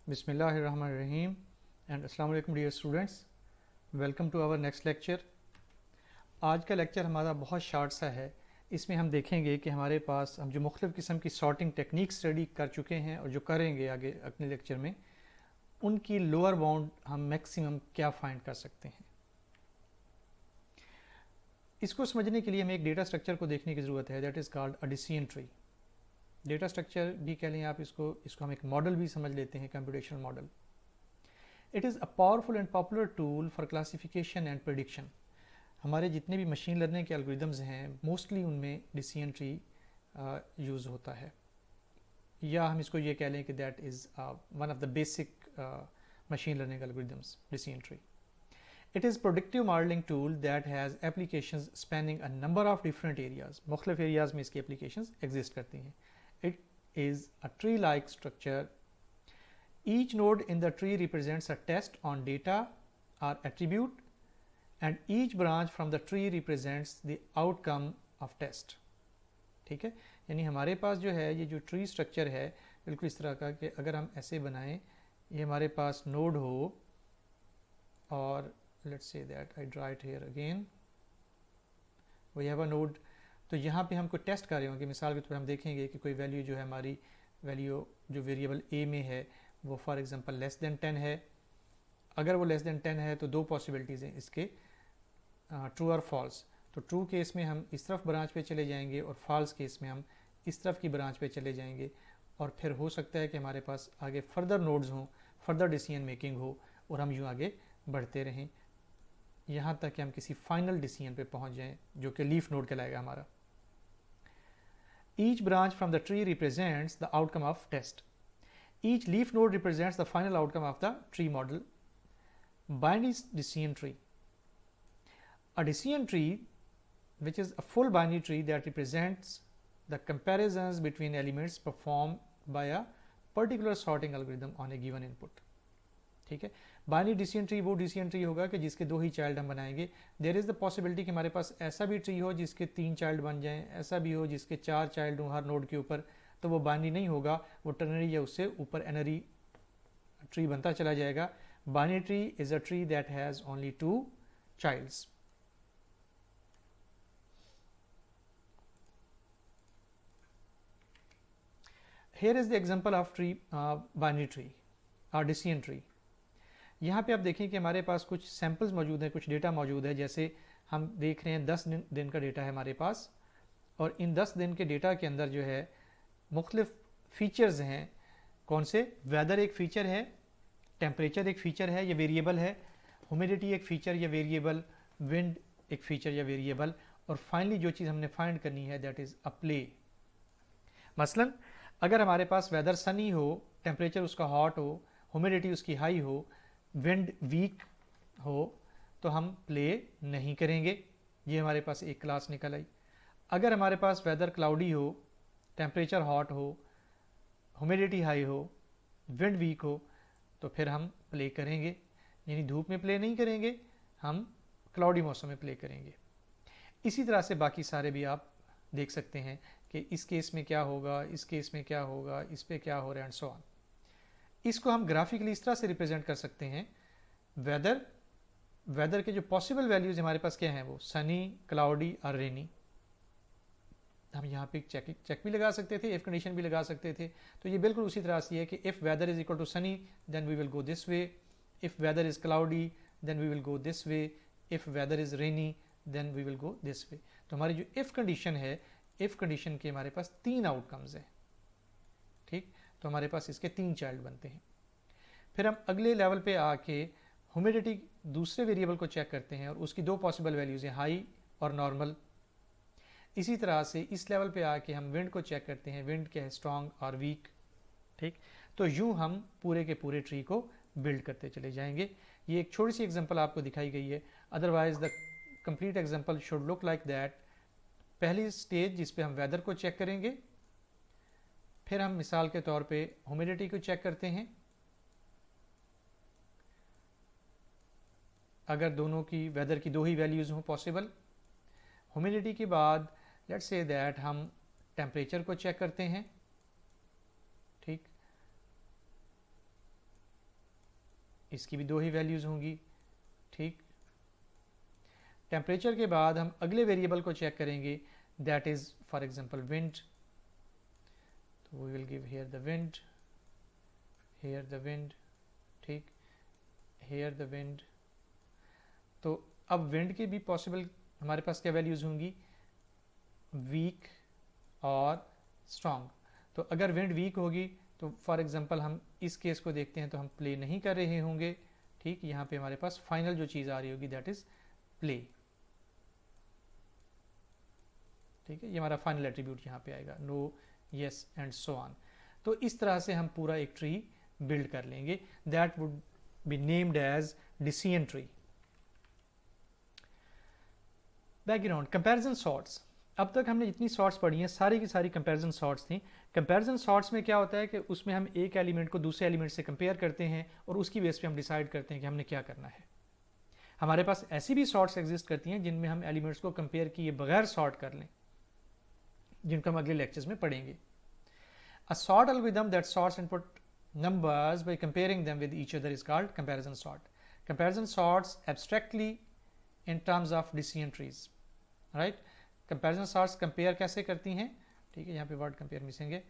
Bismillahirrahmanirrahim and Assalamu alaikum dear students. Welcome to our next lecture. आज का lecture हमारा बहुत शार्ट सा है. इसमें हम देखेंगे कि हमारे पास हम जो मुख्तलिफ़ किस्म की सॉर्टिंग टेक्निक स्टडी कर चुके हैं और जो करेंगे आगे अगले लेक्चर में, उनकी लोअर बाउंड हम मैक्सिमम क्या फाइंड कर सकते हैं. इसको समझने के लिए हमें एक डेटा स्ट्रक्चर को देखने की ज़रूरत है. That is called a decision tree. Data structure भी कह लें आप इसको हम एक मॉडल भी समझ लेते हैं, computational model. It is a powerful and popular tool for classification and prediction. हमारे जितने भी मशीन लर्निंग के एल्गोरिदम्स हैं मोस्टली उनमें डिसीजन ट्री यूज़ होता है, या हम इसको ये कह लें कि that is one of the basic machine learning algorithms, decision tree. It is predictive modeling tool that has applications spanning a number of different areas. मुख्तलिफ एरियाज में इसकी applications exist करती हैं. It is a tree-like structure. Each node in the tree represents a test on data or attribute, and each branch from the tree represents the outcome of test. ठीक है, यानी हमारे पास जो है ये जो ट्री स्ट्रक्चर है बिल्कुल इस तरह का कि अगर हम ऐसे बनाएं, ये हमारे पास नोड हो और let's say that I draw it here again. We have a node. तो यहाँ पे हमको टेस्ट कर रहे होंगे. मिसाल के तौर पर हम देखेंगे कि कोई वैल्यू जो है हमारी वैल्यू जो वेरिएबल a में है वो फॉर एग्जांपल लेस देन 10 है. अगर वो लेस देन 10 है तो दो पॉसिबिलिटीज़ हैं इसके, ट्रू और फॉल्स. तो ट्रू केस में हम इस तरफ ब्रांच पे चले जाएंगे और फॉल्स केस में हम इस तरफ की ब्रांच पे चले जाएंगे. और फिर हो सकता है कि हमारे पास आगे फर्दर नोड्स हों, फर्दर डिसीजन मेकिंग हो और हम यूँ आगे बढ़ते रहें यहाँ तक कि हम किसी फाइनल डिसीजन पे पहुँच जाएं जो कि लीफ नोड कहलाएगा हमारा. Each branch from the tree represents the outcome of test. Each leaf node represents the final outcome of the tree model. Binary decision tree. A decision tree, which is a full binary tree that represents the comparisons between elements performed by a particular sorting algorithm on a given input. ठीक है, binary decision tree वो decision tree होगा कि जिसके दो ही child हम बनाएंगे. There is the possibility कि हमारे पास ऐसा भी ट्री हो जिसके 3 चाइल्ड बन जाएं, ऐसा भी हो जिसके 4 चाइल्ड हों हर नोड के ऊपर. तो वो बाइनरी नहीं होगा, वो टर्नरी या उससे ऊपर एनरी ट्री बनता चला जाएगा. Binary tree is a tree that has only 2 childs. Here is the example of tree, binary tree or decision tree. यहाँ पे आप देखें कि हमारे पास कुछ सैम्पल्स मौजूद हैं, कुछ डेटा मौजूद है. जैसे हम देख रहे हैं 10 दिन का डेटा है हमारे पास, और इन 10 दिन के डेटा के अंदर जो है मुख्तलिफ फीचर्स हैं. कौन से? वेदर एक फ़ीचर है, टेम्परेचर एक फ़ीचर है, ये वेरिएबल है, ह्यूमिडिटी एक फ़ीचर या वेरिएबल, विंड एक फ़ीचर या वेरिएबल, और फाइनली जो चीज़ हमने फाइंड करनी है दैट इज़ अ प्ले. मसलन अगर हमारे पास वेदर सनी हो, टेम्परेचर उसका हॉट हो, ह्यूमिडिटी उसकी हाई हो, विंड वीक हो, तो हम प्ले नहीं करेंगे. ये हमारे पास एक क्लास निकल आई. अगर हमारे पास वेदर क्लाउडी हो, टेम्परेचर हॉट हो, ह्यूमिडिटी हाई हो, विंड वीक हो, तो फिर हम प्ले करेंगे. यानी धूप में प्ले नहीं करेंगे, हम क्लाउडी मौसम में प्ले करेंगे. इसी तरह से बाकी सारे भी आप देख सकते हैं कि इस केस में क्या होगा, इस केस में क्या होगा, इस पे क्या हो रहा है एंड सो ऑन. इसको हम ग्राफिकली इस तरह से रिप्रेजेंट कर सकते हैं. वेदर के जो पॉसिबल वैल्यूज हमारे पास क्या हैं, वो सनी, क्लाउडी और रेनी. हम यहाँ पे चेक भी लगा सकते थे, इफ कंडीशन भी लगा सकते थे. तो ये बिल्कुल उसी तरह से है कि if weather is equal to sunny then we will go this way, if weather is cloudy then we will go this way, if weather is rainy then we will go this way. तो हमारी जो if condition है, if condition के हमारे पास 3 outcomes हैं. ठीक, तो हमारे पास इसके 3 चाइल्ड बनते हैं. फिर हम अगले लेवल पे आके ह्यूमिडिटी दूसरे वेरिएबल को चेक करते हैं और उसकी 2 पॉसिबल वैल्यूज़ हैं, हाई और नॉर्मल. इसी तरह से इस लेवल पे आके हम विंड को चेक करते हैं, विंड क्या है, स्ट्रॉन्ग और वीक. ठीक, तो यूँ हम पूरे के पूरे ट्री को बिल्ड करते चले जाएंगे. ये एक छोटी सी एग्जांपल आपको दिखाई गई है, otherwise the complete example should look like that. पहली स्टेज जिस पे हम वेदर को चेक करेंगे, फिर हम मिसाल के तौर पे ह्यूमिडिटी को चेक करते हैं. अगर दोनों की वेदर की 2 ही वैल्यूज़ हों पॉसिबल. ह्यूमिडिटी के बाद लेट्स से दैट हम टेम्परेचर को चेक करते हैं. ठीक, इसकी भी 2 ही वैल्यूज़ होंगी, ठीक। टेम्परेचर के बाद हम अगले वेरिएबल को चेक करेंगे, that is for example wind. तो we will give here the wind, here the wind, ठीक, हियर द विंड। तो अब विंड की भी पॉसिबल हमारे पास क्या वैल्यूज़ होंगी, वीक और स्ट्रॉन्ग। तो अगर विंड वीक होगी तो फॉर एग्जांपल हम इस केस को देखते हैं तो हम प्ले नहीं कर रहे होंगे, ठीक। यहाँ पे हमारे पास फाइनल जो चीज़ आ रही होगी दैट इज़ प्ले, ठीक है। ये हमारा फाइनल एट्रीब्यूट यहाँ पे आएगा, no, yes and so on. तो इस तरह से हम पूरा एक ट्री बिल्ड कर लेंगे, that would be named as decision tree. Background, comparison sorts. अब तक हमने जितनी सॉर्ट्स पढ़ी हैं सारी की सारी कंपैरिजन सॉर्ट्स थी। कंपैरिजन सॉर्ट्स में क्या होता है कि उसमें हम एक एलिमेंट को दूसरे एलिमेंट से कंपेयर करते हैं और उसकी बेस पे हम डिसाइड करते हैं कि हमने क्या करना है। हमारे पास ऐसी भी सॉर्ट्स एग्जिस्ट करती हैं जिनमें हम एलिमेंट्स को कंपेयर किए बगैर सॉर्ट कर लें, जिनको हम अगले लेक्चर्स में पढ़ेंगे। A sort algorithm that sorts input numbers by comparing them with each other is called comparison sort. Comparison sorts abstractly in terms of decision trees, right? Comparison sorts compare कैसे करती हैं, ठीक है। यहाँ पे word compare मिसिंग है।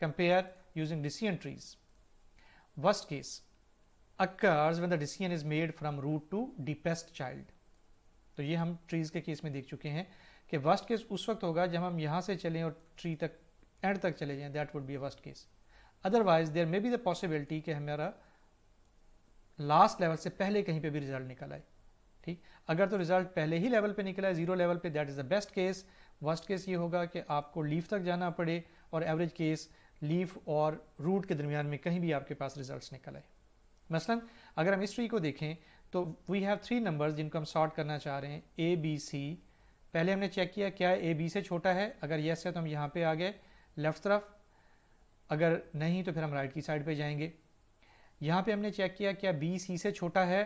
Compare using decision trees. Worst case occurs when the decision is made from root to deepest child. तो ये हम trees के केस में देख चुके हैं कि worst case उस वक्त होगा जब हम यहाँ से चलें और tree तक end तक चले जाएं, that would be a worst case. Otherwise there may be the possibility कि हमारा लास्ट लेवल से पहले कहीं पे भी रिजल्ट निकल आए, ठीक। अगर तो रिजल्ट पहले ही लेवल पे निकला है, 0 लेवल पे, that is the best case. Worst case ये होगा कि आपको लीफ तक जाना पड़े और एवरेज केस लीफ और रूट के दरमियान में कहीं भी आपके पास रिजल्ट्स निकल आए। मसलन अगर हम इस ट्री को देखें तो वी हैव 3 नंबर्स जिनको हम सॉर्ट करना चाह रहे हैं, ए बी सी। पहले हमने चेक किया क्या ए बी से छोटा है, अगर यस है तो हम यहाँ पे आ गए लेफ्ट तरफ, अगर नहीं तो फिर हम राइट की साइड पे जाएंगे। यहाँ पे हमने चेक किया क्या बी सी से छोटा है,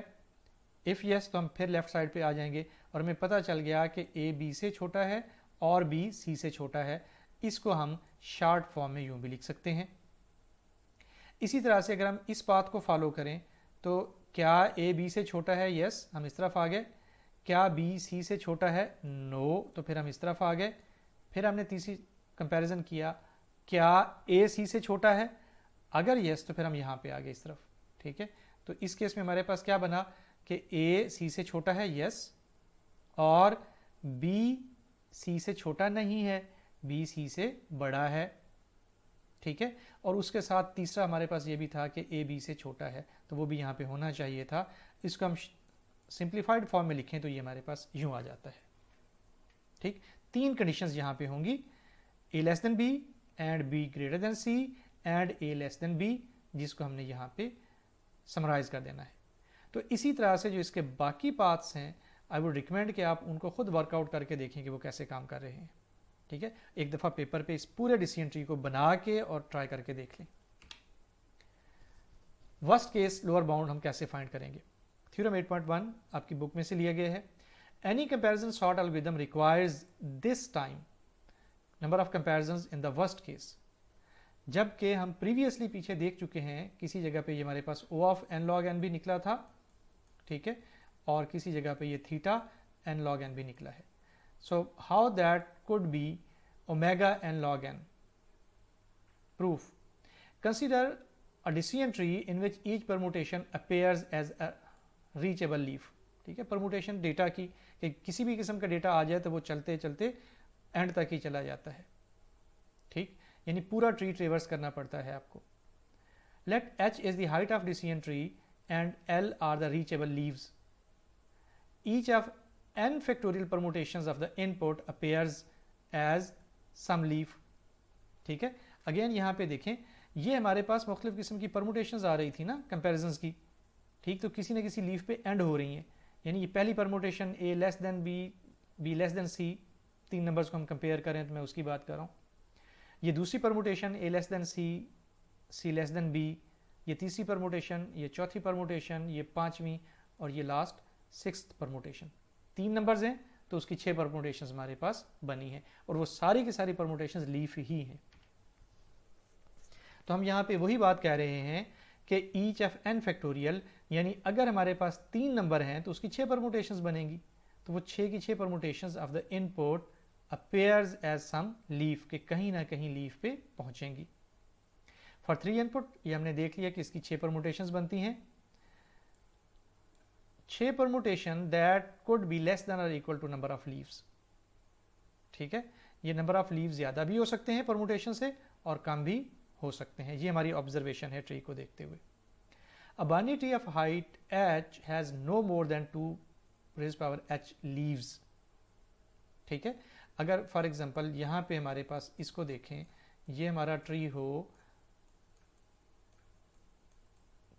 इफ़ यस तो हम फिर लेफ्ट साइड पे आ जाएंगे और हमें पता चल गया कि ए बी से छोटा है और बी सी से छोटा है। इसको हम शॉर्ट फॉर्म में यूँ भी लिख सकते हैं। इसी तरह से अगर हम इस बात को फॉलो करें तो क्या ए बी से छोटा है, यस, हम इस तरफ आ गए। क्या बी सी से छोटा है, नो, तो फिर हम इस तरफ आ गए। फिर हमने तीसरी कंपैरिजन किया, क्या ए सी से छोटा है, अगर यस तो फिर हम यहाँ पे आ गए इस तरफ, ठीक है। तो इस केस में हमारे पास क्या बना कि ए सी से छोटा है, यस, और बी सी से छोटा नहीं है, बी सी से बड़ा है, ठीक है। और उसके साथ तीसरा हमारे पास ये भी था कि ए बी से छोटा है, तो वो भी यहाँ पे होना चाहिए था। इसको हम सिंप्लीफाइड फॉर्म में लिखें तो ये हमारे पास यूँ आ जाता है, ठीक। 3 कंडीशंस यहाँ पे होंगी, A less than B and B greater than C and A less than B, जिसको हमने यहाँ पे समराइज कर देना है। तो इसी तरह से जो इसके बाकी पाथ्स हैं आई वुड रिकमेंड कि आप उनको खुद वर्कआउट करके देखें कि वो कैसे काम कर रहे हैं, ठीक है। एक दफ़ा पेपर पे इस पूरे डिसीजन ट्री को बना के और ट्राई करके देख लें। वर्स्ट केस लोअर बाउंड हम कैसे फाइंड करेंगे, थ्योरम 8.1 आपकी बुक में से लिया गया है। Any comparison sort algorithm requires this time number of comparisons in the worst case. जबकि हम प्रीवियसली पीछे देख चुके हैं किसी जगह पे ये हमारे पास O of n log n भी निकला था, ठीक है, और किसी जगह पे ये थीटा n log n भी निकला है। So how that could be omega n log n। Proof, consider a decision tree in which each permutation appears as a reachable leaf, ठीक है। परमुटेशन डेटा की कि किसी भी किस्म का डेटा आ जाए तो वो चलते चलते एंड तक ही चला जाता है, ठीक, यानी पूरा ट्री ट्रेवर्स करना पड़ता है आपको। Let h is the height of decision tree and l are the reachable leaves. Each of n factorial permutations of the input appears as some leaf, ठीक है। अगेन यहाँ पे देखें ये हमारे पास मुख्तलिफ किस्म की परमुटेशंस आ रही थी ना कंपैरिजंस की, ठीक, तो किसी न किसी लीफ पे एंड हो रही हैं। यानी ये पहली permutation A less than B, B less than C, 3 numbers को हम कंपेयर करें तो मैं उसकी बात कर रहा हूँ। ये दूसरी permutation A less than C, C less than B, ये तीसरी परमुटेशन, ये चौथी परमुटेशन, ये 5वीं और ये लास्ट 6th परमुटेशन। 3 नंबर्स हैं तो उसकी 6 परमुटेशंस हमारे पास बनी हैं और वो सारी की सारी परमुटेशंस लीफ ही हैं। तो हम यहाँ पे वही बात कह रहे हैं कि ईच ऑफ n फैक्टोरियल, यानी अगर हमारे पास 3 नंबर हैं तो उसकी 6 परमुटेशंस बनेंगी, तो वो 6 की 6 permutations of the input appears as some leaf, के कहीं ना कहीं लीफ पे पहुंचेंगी। फॉर 3 इनपुट ये हमने देख लिया कि इसकी 6 परमुटेशंस बनती हैं। 6 permutation that could be less than और equal to number of leaves. ठीक है, ये नंबर ऑफ लीव्स ज़्यादा भी हो सकते हैं परमुटेशन से और कम भी हो सकते हैं। ये हमारी ऑब्जर्वेशन है ट्री को देखते हुए। A binary tree of height h has no more than 2 raise power h leaves. ठीक है, अगर फॉर एग्जांपल यहाँ पे हमारे पास इसको देखें, ये हमारा ट्री हो,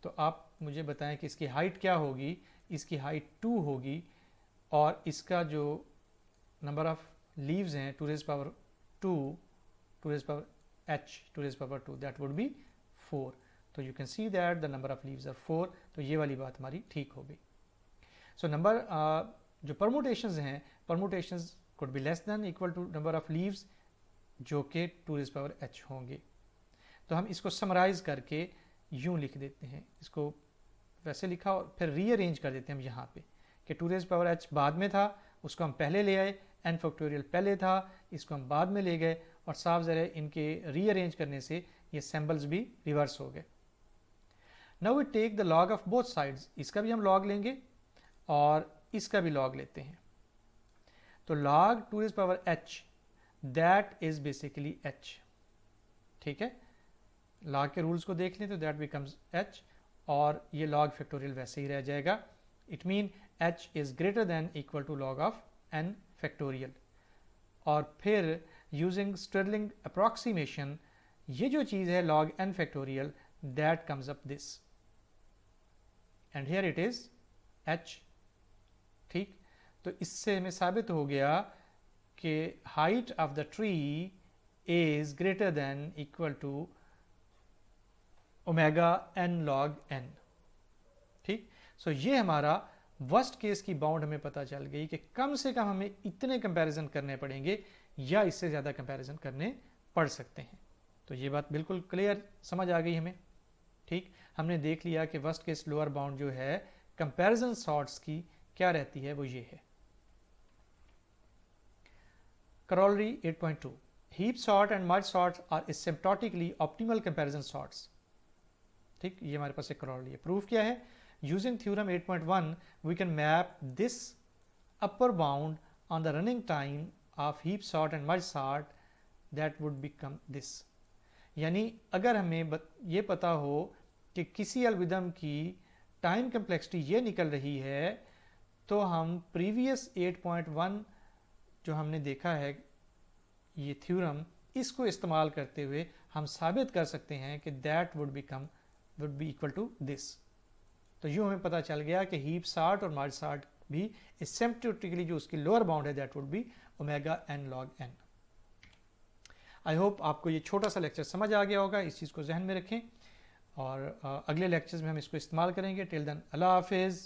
तो आप मुझे बताएं कि इसकी हाइट क्या होगी। इसकी हाइट 2 होगी और इसका जो नंबर ऑफ लीव्स हैं 2 raise power 2, 2 raise power h, 2 raise power 2, that would be 4। तो you can see that the number of leaves are 4। तो ये वाली बात हमारी ठीक हो गई। सो नंबर जो परमुटेशंस हैं, permutations could be less than equal to number of leaves, जो कि 2 रेज़ पावर h होंगे। तो हम इसको समराइज करके यूं लिख देते हैं, इसको वैसे लिखा और फिर रीअरेंज कर देते हैं हम यहाँ पे कि 2 रेज़ पावर h बाद में था, उसको हम पहले ले आए, n फैक्टोरियल पहले था, इसको हम बाद में ले गए, और साफ ज़रा इनके रीअरेंज करने से ये सिंबल्स भी रिवर्स हो गए। Now we take the log of both sides, इसका भी हम लॉग लेंगे और इसका भी लॉग लेते हैं। तो log 2 raise power h that is basically h। ठीक है, लॉग के रूल्स को देख लें तो दैट बिकम्स h, और ये लॉग फैक्टोरियल वैसे ही रह जाएगा। It mean h is greater than equal to log of n factorial. और फिर यूजिंग स्टर्लिंग अप्रॉक्सीमेशन, ये जो चीज़ है log n factorial, that comes up this and here it is h। ठीक, तो इससे हमें साबित हो गया कि height of the tree is greater than equal to omega n log n। ठीक, सो ये हमारा वर्स्ट केस की बाउंड हमें पता चल गई कि कम से कम हमें इतने कंपैरिजन करने पड़ेंगे या इससे ज़्यादा कंपैरिजन करने पड़ सकते हैं। तो ये बात बिल्कुल क्लियर समझ आ गई हमें। ठीक, हमने देख लिया कि वर्स्ट केस लोअर बाउंड जो है कंपैरिजन सॉर्ट्स की क्या रहती है, वो ये है। Corollary 8.2 heap sort and merge sorts are asymptotically optimal comparison sorts। ठीक, ये हमारे पास एक corollary है। प्रूफ क्या है? Using theorem 8.1 we can map this upper bound on the running time of heap sort and merge sort, that would become this। यानी अगर हमें ये पता हो कि किसी एल्गोरिथम की टाइम कम्प्लेक्सिटी ये निकल रही है, तो हम प्रीवियस 8.1 जो हमने देखा है ये थ्योरम, इसको इस्तेमाल करते हुए हम साबित कर सकते हैं कि that would be equal to this. तो यूँ हमें पता चल गया कि हीप सॉर्ट और मर्ज सॉर्ट भी एसिम्प्टोटिकली जो उसकी लोअर बाउंड है that would B omega n log n। I hope आपको ये छोटा सा लेक्चर समझ आ गया होगा, इस चीज़ को जहन में रखें और अगले लेक्चर्स में हम इसको इस्तेमाल करेंगे। टिल देन अल्लाह हाफिज़।